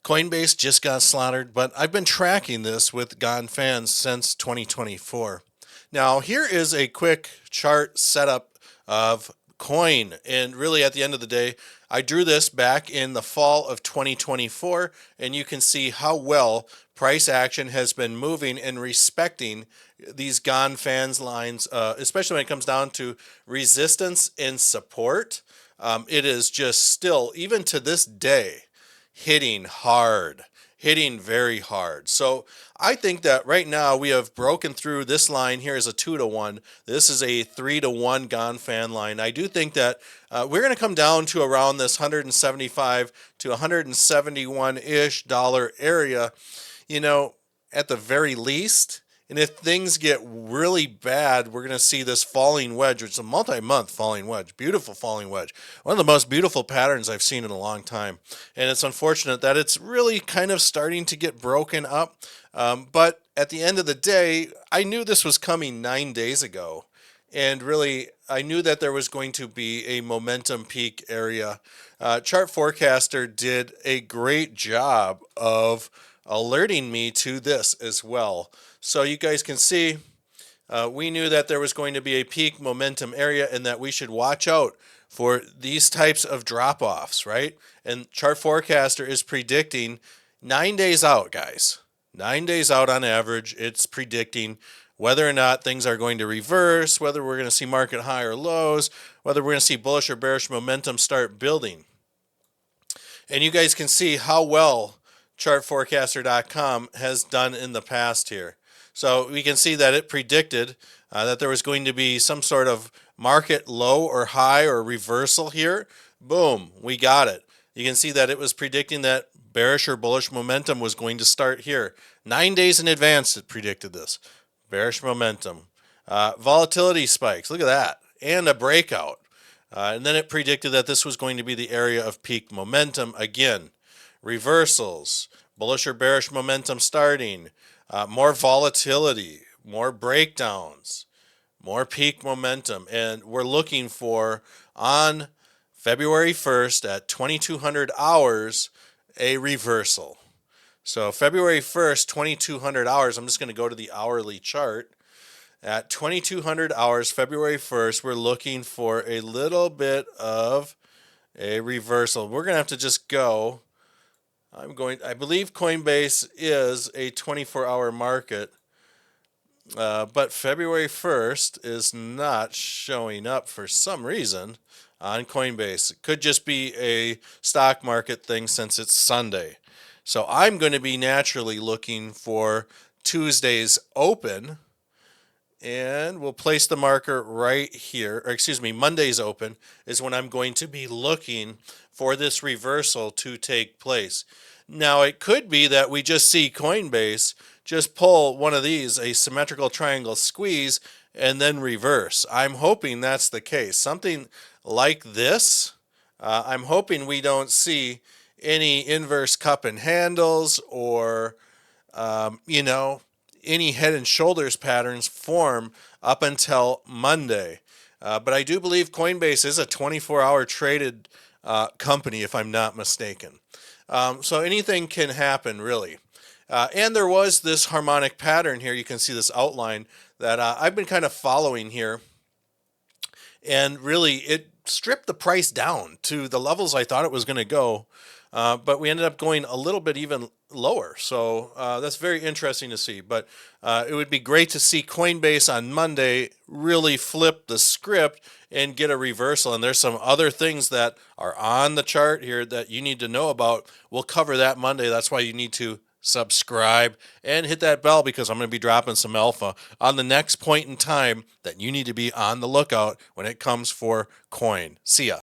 Coinbase just got slaughtered, but I've been tracking this with Gone Fans since 2024. Now, here is a quick chart setup of coin. And really, at the end of the day, I drew this back in the fall of 2024, and you can see how well price action has been moving and respecting these Gone Fans lines, especially when it comes down to resistance and support. It is just still, even to this day, hitting hard, hitting very hard. So I think that right now we have broken through this line here is a 2-to-1. This is a 3-to-1 Gone Fan line. I do think that we're going to come down to around this 175 to 171-ish dollar area, at the very least. And if things get really bad, we're going to see this falling wedge, which is a multi-month falling wedge, beautiful falling wedge. One of the most beautiful patterns I've seen in a long time. And it's unfortunate that it's really kind of starting to get broken up. But at the end of the day, I knew this was coming 9 days ago. And really, I knew that there was going to be a momentum peak area. ChartForecaster did a great job of alerting me to this as well. So you guys can see we knew that there was going to be a peak momentum area and that we should watch out for these types of drop-offs, right? And ChartForecaster is predicting 9 days out, guys. 9 days out on average, it's predicting whether or not things are going to reverse, whether we're going to see market high or lows, whether we're going to see bullish or bearish momentum start building. And you guys can see how well ChartForecaster.com has done in the past here. So we can see that it predicted that there was going to be some sort of market low or high or reversal here. Boom, we got it. You can see that it was predicting that bearish or bullish momentum was going to start here. 9 days in advance it predicted this. Bearish momentum. Volatility spikes, look at that. And a breakout. And then it predicted that this was going to be the area of peak momentum again. Reversals, bullish or bearish momentum starting, more volatility, more breakdowns, more peak momentum. And we're looking for, on February 1st at 2200 hours, a reversal. So February 1st, 2200 hours, I'm just going to go to the hourly chart. At 2200 hours, February 1st, we're looking for a little bit of a reversal. We're going to have to just go. I believe Coinbase is a 24-hour market, but February 1st is not showing up for some reason on Coinbase. It could just be a stock market thing since it's Sunday. So I'm going to be naturally looking for Tuesday's open, and we'll place the marker right here, or excuse me, Monday's open is when I'm going to be looking for this reversal to take place. Now, it could be that we just see Coinbase just pull one of these, a symmetrical triangle squeeze, and then reverse. I'm hoping that's the case. Something like this. I'm hoping we don't see any inverse cup and handles or, any head and shoulders patterns form up until Monday. But I do believe Coinbase is a 24-hour traded company, if I'm not mistaken. So anything can happen, really. And there was this harmonic pattern here. You can see this outline that I've been kind of following here. And really, it stripped the price down to the levels I thought it was going to go. But we ended up going a little bit even lower. So that's very interesting to see. But it would be great to see Coinbase on Monday really flip the script and get a reversal. And there's some other things that are on the chart here that you need to know about. We'll cover that Monday. That's why you need to subscribe and hit that bell, because I'm going to be dropping some alpha on the next point in time that you need to be on the lookout when it comes for coin. See ya.